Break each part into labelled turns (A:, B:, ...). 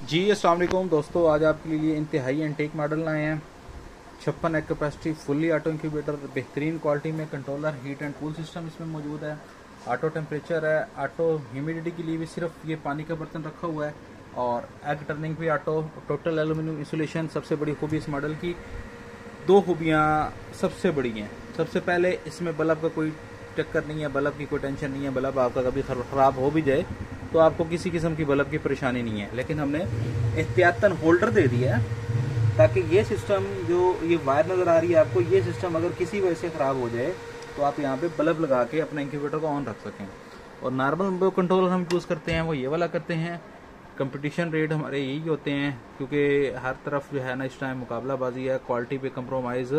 A: जी अस्सलाम वालेकुम दोस्तों, आज आपके लिए इंतहाई एंटीक मॉडल लाए हैं। 56 egg capacity fully auto incubator, बेहतरीन क्वालिटी में controller, heat and cool system इसमें मौजूद है। ऑटो टेम्परेचर है, ऑटो ह्यूमिडिटी के लिए भी सिर्फ ये पानी का बर्तन रखा हुआ है और एग टर्निंग भी ऑटो। Total aluminium insulation. सबसे बड़ी खूबी इस मॉडल की, दो खूबियाँ सबसे बड़ी हैं। सबसे पहले इसमें बल्ब का कोई चक्कर नहीं है, बल्ब की कोई टेंशन नहीं है। बल्ब आपका कभी ख़राब हो भी जाए तो आपको किसी किस्म की बल्ब की परेशानी नहीं है, लेकिन हमने एहतियातन होल्डर दे दिया है ताकि ये सिस्टम, जो ये वायर नज़र आ रही है आपको, ये सिस्टम अगर किसी वजह से ख़राब हो जाए तो आप यहाँ पे बल्ब लगा के अपने इंक्यूबेटर को ऑन रख सकें। और नॉर्मल जो कंट्रोलर हम यूज़ करते हैं वो ये वाला करते हैं। कंपटीशन रेट हमारे यही होते हैं क्योंकि हर तरफ जो है ना इस टाइम मुकाबलाबाजी है, क्वालिटी पे कंप्रोमाइज़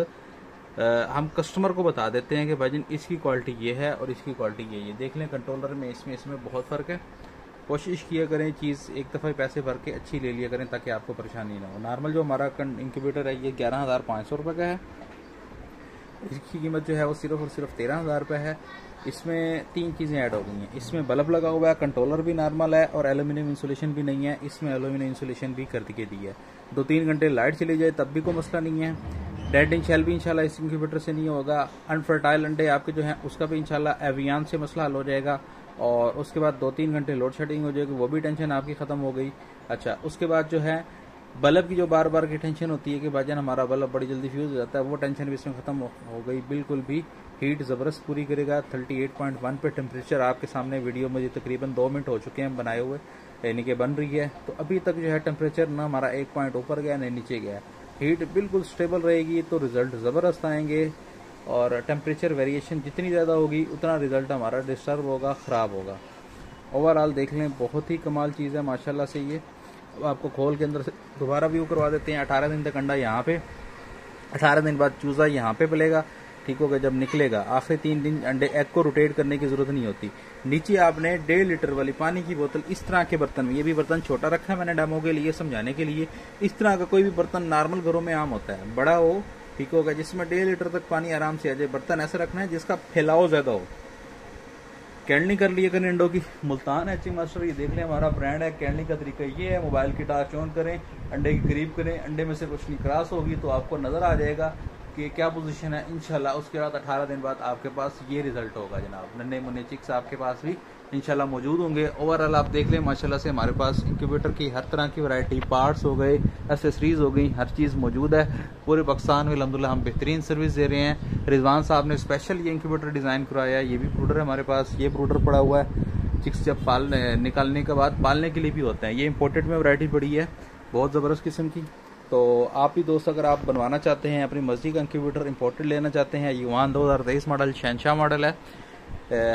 A: हम कस्टमर को बता देते हैं कि भाईजान इसकी क्वालिटी ये है और इसकी क्वालिटी ये देख लें। कंट्रोलर में इसमें बहुत फ़र्क है। कोशिश किया करें चीज़ एक दफ़ा पैसे भर के अच्छी ले लिया करें ताकि आपको परेशानी ना हो। नॉर्मल जो हमारा इंक्यूबेटर है ये 11,500 रुपये का है। इसकी कीमत जो है वो सिर्फ और सिर्फ 13,000 रुपये है। इसमें तीन चीज़ें ऐड हो गई हैं। इसमें बल्ब लगा हुआ है, कंट्रोलर भी नॉर्मल है और एल्यूमिनियम इंसुलेशन भी नहीं है। इसमें एल्यूमिनियम इंसुलेशन भी कर दी है। 2-3 घंटे लाइट चली जाए तब भी कोई मसला नहीं है। डेड इंशेल भी इंशाल्लाह इस इंक्यूबेटर से नहीं होगा। अनफर्टाइल अंडे आपके जो हैं उसका भी इंशाल्लाह एवियान से मसला हल हो जाएगा। और उसके बाद 2-3 घंटे लोड शेडिंग हो जाएगी, वो भी टेंशन आपकी ख़त्म हो गई। अच्छा, उसके बाद जो है बल्ब की जो बार बार की टेंशन होती है कि भाईजान हमारा बल्ब बड़ी जल्दी फ्यूज हो जाता है, वो टेंशन भी इसमें ख़त्म हो गई। बिल्कुल भी हीट ज़बरदस्त पूरी करेगा। 38.1 पे टेम्परेचर आपके सामने वीडियो में तकरीबन 2 मिनट हो चुके हैं बनाए हुए, यानी कि बन रही है। तो अभी तक जो है टेम्परेचर ना हमारा 1 पॉइंट ऊपर गया ना नीचे गया। हीट बिल्कुल स्टेबल रहेगी तो रिज़ल्ट ज़बरदस्त आएंगे। और टेम्परेचर वेरिएशन जितनी ज़्यादा होगी उतना रिज़ल्ट हमारा डिस्टर्ब होगा, ख़राब होगा। ओवरऑल देख लें, बहुत ही कमाल चीज़ है माशाल्लाह से। ये अब आपको खोल के अंदर से दोबारा व्यू करवा देते हैं। 18 दिन तक अंडा यहाँ पे, 18 दिन बाद चूज़ा यहाँ पे पलेगा, ठीक होगा। जब निकलेगा आखिरी 3 दिन अंडे एग को रोटेट करने की ज़रूरत नहीं होती। नीचे आपने 1.5 लीटर वाली पानी की बोतल इस तरह के बर्तन में, ये भी बर्तन छोटा रखा है मैंने डेमो के लिए समझाने के लिए। इस तरह का कोई भी बर्तन नॉर्मल घरों में आम होता है, बड़ा हो, ठीक होगा, जिसमें 1.5 लीटर तक पानी आराम से आ जाए। बर्तन ऐसा रखना है जिसका फैलाव ज़्यादा हो। कैंडलिंग कर लिए करें अंडों की। मुल्तान एचिंग मास्टर, ये देख लें हमारा ब्रांड है। कैंडलिंग का तरीका ये है, मोबाइल की टॉर्च ऑन करें, अंडे के करीब करें, अंडे में से रोशनी क्रॉस होगी तो आपको नज़र आ जाएगा कि क्या पोजीशन है। इंशाल्लाह उसके बाद 18 दिन बाद आपके पास ये रिजल्ट होगा जनाब। नन्हे मुन्ने चिक्स आपके पास भी इंशाल्लाह मौजूद होंगे। ओवरऑल आप देख लें माशाल्लाह से हमारे पास इंक्यूबेटर की हर तरह की वैरायटी, पार्ट्स हो गए, एसेसरीज हो गई, हर चीज़ मौजूद है। पूरे पाकिस्तान में अल्हम्दुलिल्लाह हम बेहतरीन सर्विस दे रहे हैं। रिजवान साहब ने स्पेशल ये इंक्यूबेटर डिज़ाइन कराया है। ये भी ब्रूडर है हमारे पास, ये ब्रूडर पड़ा हुआ है। चिक्स जब निकालने के बाद पालने के लिए भी होते हैं। ये इंपोर्टेड में वैरायटी पड़ी है, बहुत ज़बरदस्त किस्म की। तो आप भी दोस्त अगर आप बनवाना चाहते हैं, अपनी मर्जी का इंक्यूबेटर इंपोर्टेड लेना चाहते हैं, युवान 2023 मॉडल शहनशाह मॉडल है।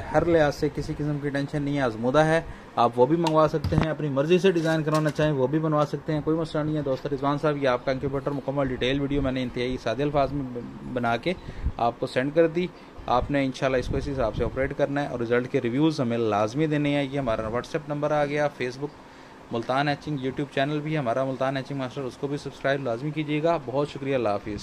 A: हर लिहाज से किसी किस्म की टेंशन नहीं है, आजमुदा है। आप वो भी मंगवा सकते हैं, अपनी मर्जी से डिज़ाइन करवाना चाहें वो भी बनवा सकते हैं, कोई मसला नहीं है। दोस्त रिजवान साहब, ये आपका इंक्यूबेटर मुकम्मल डिटेल वीडियो मैंने इंतहाई सादे अल्फाज में बना के आपको सेंड कर दी। आपने इंशाल्लाह इसको इस हिसाब से ऑपरेट करना है और रिजल्ट के रिव्यूज़ हमें लाजमी देने हैं। ये हमारा व्हाट्सएप नंबर आ गया। Facebook Multan etching, YouTube channel भी है हमारा मुल्तान एचिंग मास्टर, उसको भी सब्सक्राइब लाजमी कीजिएगा। बहुत शुक्रिया, अल्लाह हाफिज़।